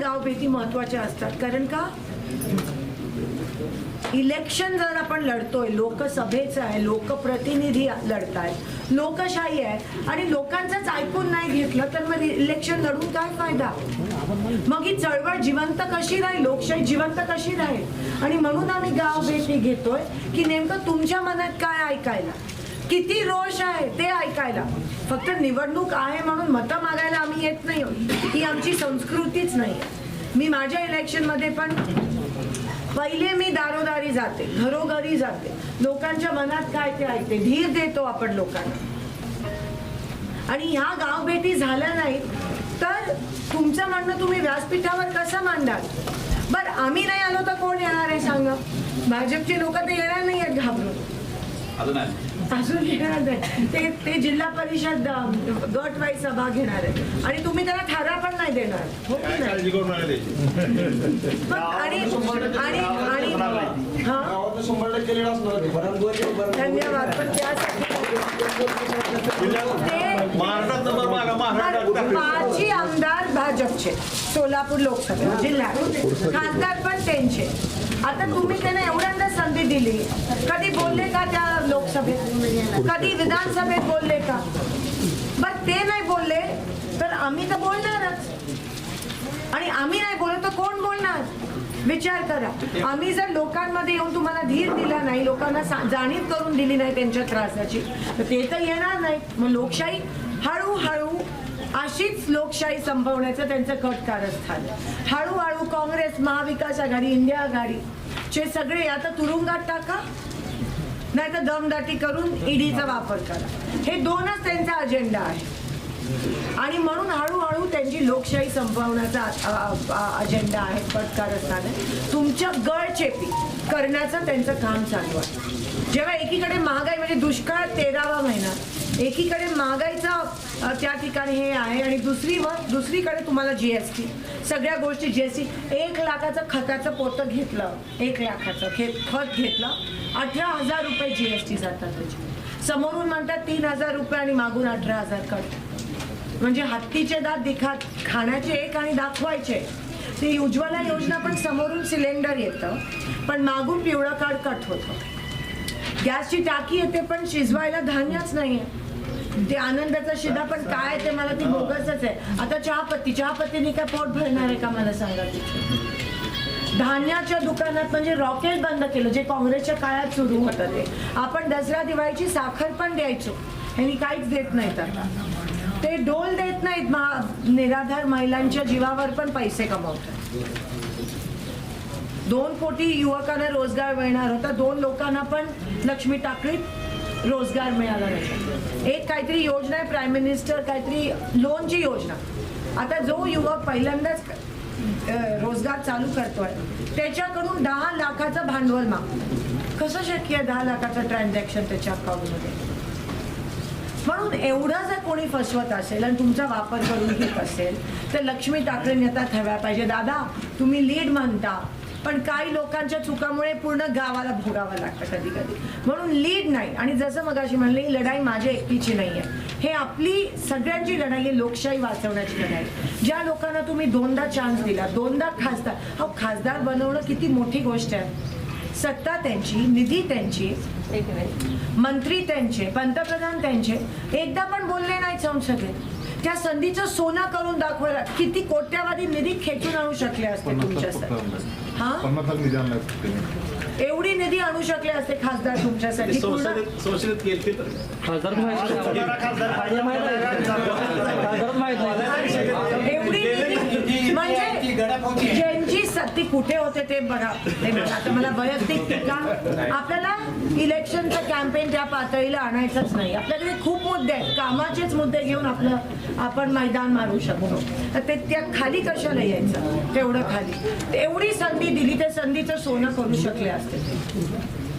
गावभेटी महत्त्वाच्या असतात. कारण का इलेक्शन जर आपण लढतोय, लोकसभेचं आहे, लोकप्रतिनिधी लढतायत, लोकशाही आहे आणि लोकांचंच ऐकून नाही घेतलं तर मग इलेक्शन लढून काय फायदा. मग ही चळवळ जिवंत कशी राहील, लोकशाही जिवंत कशी राहील. आणि म्हणून आम्ही गावभेटी घेतोय की नेमकं तुमच्या मनात काय ऐकायला, किती रोष आहे ते ऐकायला. फक्त निवडणूक आहे म्हणून मतं मागायला आम्ही येत नाही, ही आमची संस्कृतीच नाही. मी माझ्या इलेक्शनमध्ये पण पहिले मी दारोदारी जाते, घरोघरी जाते, लोकांच्या मनात काय ते ऐकते, धीर देतो आपण लोकांना. आणि ह्या गावभेटी झाल्या नाहीत तर तुमचं म्हणणं तुम्ही व्यासपीठावर कसं मांडाल. बरं आम्ही नाही आलो तर कोण येणार आहे सांगा. भाजपचे लोक तर येणार नाही आहेत घाबरून, अजून घेणार नाही ते जिल्हा परिषद गट वाईज सभा घेणार आहे आणि तुम्ही त्याला ठराव पण नाही देणार. हो की नाही. धन्यवाद. पण त्यासाठी 5 आमदार भाजपचे सोलापूर लोकसभा जिल्ह्यात, खासदार पण त्यांचे. आता तुम्ही त्यांना एवढ्यांदा संधी दिली, कधी बोलले का त्या लोकसभेत, कधी विधानसभेत बोलले का. बरं ते नाही बोलले तर आम्ही तर बोलणारच. आणि आम्ही नाही बोललो तर कोण बोलणार. विचार करा. आम्ही जर लोकांमध्ये येऊन तुम्हाला धीर दिला नाही, लोकांना जाणीव करून दिली नाही त्यांच्या त्रासाची, तर ते तर येणार नाही. मग लोकशाही हळूहळू अशीच लोकशाही संपवण्याचं त्यांचं कट कारस्थान. हळूहळू काँग्रेस, महाविकास आघाडी, इंडिया आघाडीचे सगळे आता तुरुंगात टाका, नाही तर दमदाटी करून ईडीचा वापर करा. हे दोनच त्यांचा अजेंडा आहे. आणि म्हणून हळूहळू त्यांची लोकशाही संपवण्याचा अजेंडा आहे, कट कारस्थान आहे. तुमच्या गळचेपी करण्याचं त्यांचं काम चालू आहे. जेव्हा एकीकडे महागाई म्हणजे दुष्काळ 13वा महिना, एकीकडे महागाईचा त्या ठिकाणी हे आहे आणि दुसरीकडे तुम्हाला जीएसटी, सगळ्या गोष्टी जीएसटी. 1 लाखाचं खताचं पोतं घेतलं, 1 लाखाचं खत घेतलं, 18,000 रुपये जीएसटी जातात त्याची. समोरून म्हणतात 3,000 रुपये आणि मागून 18,000 कट. म्हणजे हत्तीचे दात दिखात खाण्याचे एक आणि दाखवायचे. ती उज्ज्वला योजना पण समोरून सिलेंडर येतं पण मागून पिवळं कार्ड कट होतं. गॅसची टाकी येते पण शिजवायला धान्यच नाहीये. ते आनंदाचा शिदा पण काय ते मला ती बोगसच आहे. आता चहापत्तीने काय पोट भरणार आहे का मला सांगा. धान्याच्या दुकानात म्हणजे रॉकेट बंद केलं, जे काँग्रेसच्या काळात सुरू होतं. ते आपण दसरा दिवाळीची साखर पण द्यायचो, ह्यांनी काहीच देत नाहीत. आता ते डोल देत नाहीत. निराधार महिलांच्या जीवावर पण पैसे कमवतात. 2 कोटी युवकांना रोजगार मिळणार होता, 2 लोकांना पण लक्ष्मी टाकळीत रोजगार मिळाला नाही. एक काहीतरी योजना आहे प्राईम मिनिस्टर काहीतरी लोनची योजना. आता जो युवक पहिल्यांदाच रोजगार चालू करतोय त्याच्याकडून 10 लाखाचं भांडवल मागतो. कसं शक्य आहे 10 लाखाचं ट्रान्झॅक्शन त्याच्या अकाउंटमध्ये. म्हणून एवढं जर कोणी फसवत असेल आणि तुमचा वापर करून घेत असेल तर लक्ष्मी टाकळीने आता ठेवायला पाहिजे. दादा तुम्ही लीड म्हणता पण काही लोकांच्या चुकामुळे पूर्ण गावाला भोगावं लागतं कधी कधी. म्हणून लीड नाही. आणि जसं मगाशी म्हणले ही लढाई माझ्या एकटीची नाही आहे, हे आपली सगळ्यांची लढाई आहे. लोकशाही वाचवण्याची लढाई. ज्या लोकांना तुम्ही 2दा चान्स दिला, 2दा खासदार बनवणं किती मोठी गोष्ट आहे. सत्ता त्यांची, निधी त्यांची, मंत्री त्यांचे, पंतप्रधान त्यांचे, एकदा पण बोलले नाही संसदेत. त्या संधीचं सोनं करून दाखवायला किती कोट्यावधी निधी खेचून आणू शकले असते तुमच्यासाठी. हा एवढी निधी आणू शकले असते खासदार तुमच्यासाठी. एवढी निधी म्हणजे ज्यांची सत्ती कुठे होते ते बघा. आता मला वैयक्तिक टीका, आपल्याला इलेक्शनचं कॅम्पेन त्या पातळीला आणायचंच नाही. आपल्याकडे खूप मुद्दे आहेत, कामाचेच मुद्दे घेऊन आपण मैदान मारू शकतो. तर ते त्या खाली कशाला यायचं. तेवढं खाली एवढी संधी दिली, त्या संधीचं सोनं करू शकले असते.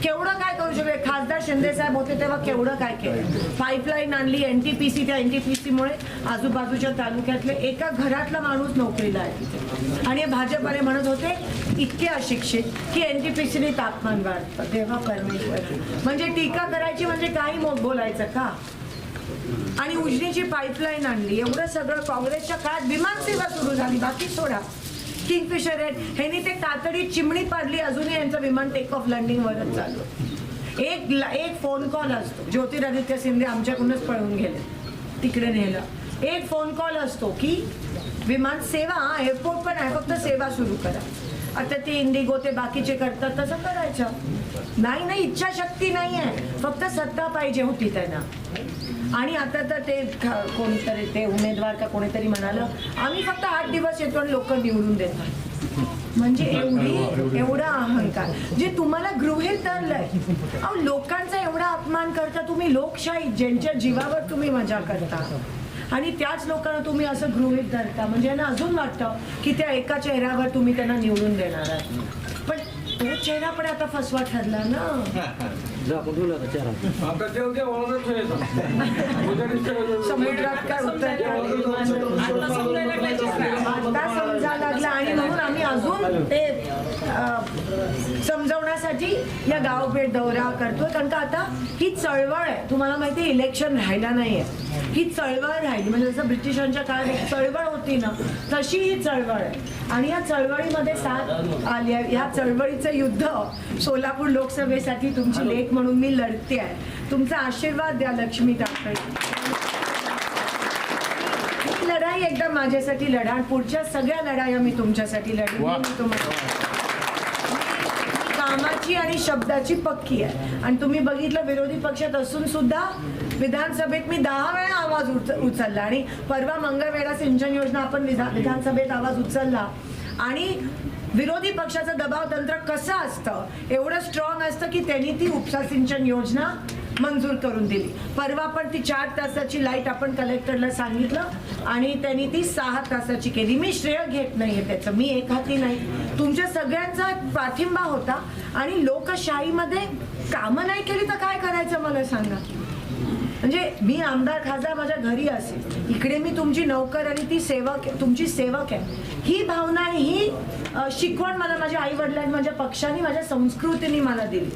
केवढं काय करू शकले. खासदार शिंदे साहेब होते तेव्हा केवढं काय केलं. पाईपलाईन आणली, एनटीपीसी. त्या एनटीपीसीमुळे आजूबाजूच्या तालुक्यातले एका घरातला माणूस नोकरीला आहे. आणि भाजपवाले म्हणत होते इतके अशिक्षित की एनटीपीसीने तापमान वाढतं. तेव्हा परमेश्वर म्हणजे टीका करायची म्हणजे काही बोलायचं का. आणि उजनीची पाईपलाईन आणली, एवढं सगळं काँग्रेसच्या काळात विमान सेवा सुरू झाली. बाकी सोडा किंगफिशर आहेत, ह्यांनी ते तातडीत चिमणी पाडली, अजूनही यांचं विमान टेक ऑफ लँडिंग वरच चालू. एक फोन कॉल असतो, ज्योतिरादित्य सिंधिया आमच्याकडूनच पळून गेले, तिकडे नेलं. एक फोन कॉल असतो की विमान सेवा, एअरपोर्ट पण आहे, फक्त सेवा सुरू करा. आता ते इंडिगो ते बाकीचे करतात तसं करायचं नाही, इच्छाशक्ती नाही आहे, फक्त सत्ता पाहिजे होती त्यांना. आणि आता तर ते कोणीतरी ते उमेदवार का कोणीतरी म्हणालं आम्ही फक्त 8 दिवस येतो आणि लोक निवडून देतात. म्हणजे एवढा अहंकार जे तुम्हाला गृहीत धरलंय. अहो, लोकांचा एवढा अपमान करता तुम्ही, लोकशाही ज्यांच्या जीवावर तुम्ही मजा करता आणि त्याच लोकांना तुम्ही असं गृहीत धरता. म्हणजे यांना अजून वाटतं की त्या एका चेहऱ्यावर तुम्ही त्यांना निवडून देणार आहात, पण तो चेहरा पण आता फसवा ठरला ना. समुद्रात काय उत्तर आता समजा लागला. आणि म्हणून आम्ही अजून ते समजवण्यासाठी या गावभेट दौरा करतोय, कारण का आता ही चळवळ आहे. तुम्हाला माहिती आहे इलेक्शन राहायला नाहीये, ही चळवळ राहिली. म्हणजे जसं ब्रिटिशांच्या काळात एक चळवळ होती ना, तशी ही चळवळ आहे. आणि या चळवळीमध्ये साथ आली आहे. या चळवळीचं युद्ध सोलापूर लोकसभेसाठी तुमची लेक म्हणून मी लढते आहे. तुमचा आशीर्वाद द्या लक्ष्मी ताई. ही लढाई एकदा माझ्यासाठी लढा, पुढच्या सगळ्या लढाया मी तुमच्यासाठी लढेन. कामाची आणि शब्दाची पक्की आहे. आणि तुम्ही बघितलं विरोधी पक्षात असून सुद्धा विधानसभेत मी 10 वेळा आवाज उचलला. आणि परवा मंगळवेढा सिंचन योजना आपण विधानसभेत आवाज उचलला. आणि विरोधी पक्षाचं दबाव तंत्र कसं असतं, एवढं स्ट्रॉंग असतं की त्यांनी ती उपसा सिंचन योजना मंजूर करून दिली. परवा पण ती 4 तासाची लाईट आपण कलेक्टरला सांगितलं आणि त्यांनी ती 6 तासाची केली. मी श्रेय घेत नाहीये त्याचं, मी एक हाती नाही, तुमच्या सगळ्यांचा पाठिंबा होता. आणि लोकशाहीमध्ये कामं नाही केली तर काय करायचं मला सांगा. म्हणजे मी आमदार खासदार माझ्या घरी असेल, इकडे मी तुमची नौकर आणि ती सेवक, तुमची सेवक आहे. ही भावना, ही शिकवण मला माझ्या आई वडिलांनी, माझ्या पक्षाने, माझ्या संस्कृतीने मला दिली.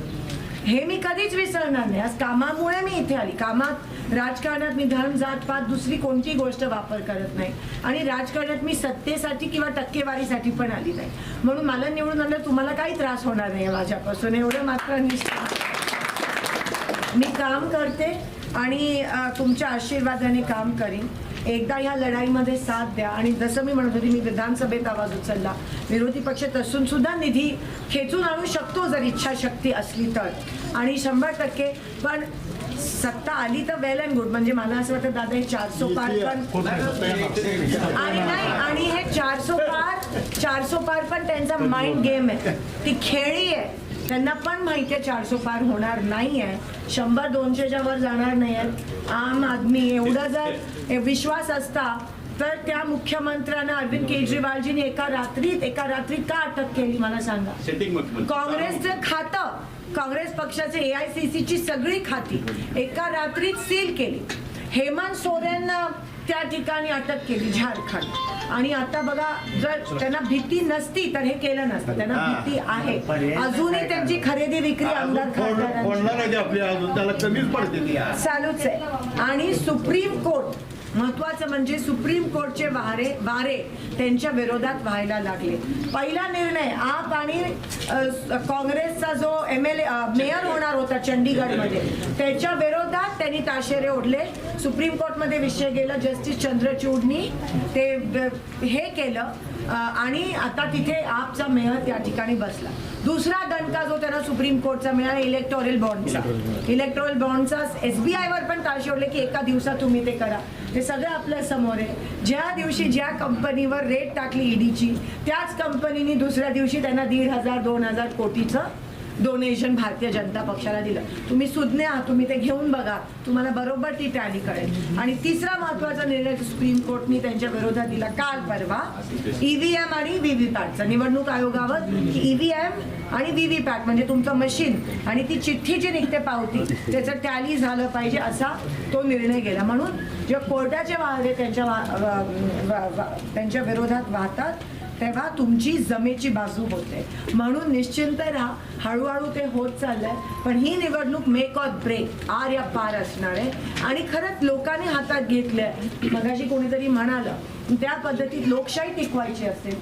हे मी कधीच विसरणार नाही. आज कामामुळे मी इथे आली. कामात, राजकारणात मी धर्म, जात पात, दुसरी कोणतीही गोष्ट वापर करत नाही. आणि राजकारणात मी सत्तेसाठी किंवा टक्केवारीसाठी पण आली नाही. म्हणून मला निवडून आलं, तुम्हाला काही त्रास होणार नाही माझ्यापासून, एवढं मात्र निश्चित. मी काम करते आणि तुमच्या आशीर्वादाने काम करीन. एकदा ह्या लढाईमध्ये साथ द्या. आणि जसं मी म्हणत होती, मी विधानसभेत आवाज उचलला, विरोधी पक्षात असून सुद्धा निधी खेचून आणू शकतो जर इच्छाशक्ती असली तर. आणि 100% पण सत्ता आली तर वेल अँड गुड. म्हणजे मला असं वाटतं दादा, हे 400 पार पण आणि नाही, आणि हे 400 पार पण त्यांचा माइंड गेम आहे, ती खेळी आहे. त्यांना पण माहिती आहे 400 पार होणार नाही आहे, 100-200च्या वर जाणार नाही आहेत. आम आदमी एवढा जर विश्वास असता तर त्या मुख्यमंत्र्यांना अरविंद केजरीवालजींनी एका रात्रीत का अटक केली मला सांगा. काँग्रेसचं खातं, काँग्रेस पक्षाचे AICCची सगळी खाती एका रात्रीत सील केली. हेमंत सोरेनना त्या ठिकाणी अटक केली, झारखंड. आणि आता बघा, जर त्यांना भीती नसती तर हे केलं नसतं. त्यांना भीती आहे अजूनही. त्यांची खरेदी विक्री आमदार चालूच आहे. आणि सुप्रीम कोर्ट, महत्वाचं म्हणजे सुप्रीम कोर्टचे वारे त्यांच्या विरोधात व्हायला लागले. पहिला निर्णय आप आणि काँग्रेसचा जो मेयर होणार होता चंडीगडमध्ये, त्याच्या विरोधात त्यांनी ताशेरे ओढले. सुप्रीम कोर्टमध्ये विषय गेला, जस्टिस चंद्रचूडनी ते हे केलं. आणि आता तिथे आपचा मेयर त्या ठिकाणी बसला. दुसरा दणका जो त्यांना सुप्रीम कोर्टचा मिळाला, इलेक्टोरल बॉन्डचा SBI वर पण ताशे ओढले की एका दिवसात तुम्ही ते करा. हे सगळं आपल्या समोर आहे. ज्या दिवशी ज्या कंपनीवर रेट टाकली EDची, त्याच कंपनीने दुसऱ्या दिवशी त्यांना 1,500-2,000 कोटीचं डोनेशन भारतीय जनता पक्षाला दिलं. तुम्ही सुज्ञ आहात, तुम्ही ते घेऊन बघा, तुम्हाला बरोबर ती टॅली कळेल. आणि तिसरा महत्वाचा निर्णय सुप्रीम कोर्टने त्यांच्या विरोधात दिला काल परवा, EVM आणि VVPATचा. निवडणूक आयोगावर EVM आणि VVPAT म्हणजे तुमचं मशीन आणि ती चिठ्ठी जी निघते पावती, त्याचं टॅली झालं पाहिजे असा तो निर्णय गेला. म्हणून जेव्हा कोर्टाचे वारे त्यांच्या विरोधात वाहतात तेव्हा तुमची जमेची बाजू होते. म्हणून निश्चिंत राहा, हळूहळू ते होत चाललंय. पण ही निवडणूक मेक ऑर ब्रेक, आर या पार असणार आहे. आणि खरंच लोकांनी हातात घेतलंय. मगाशी कोणीतरी म्हणालं, त्या पद्धतीत लोकशाही टिकवायची असेल,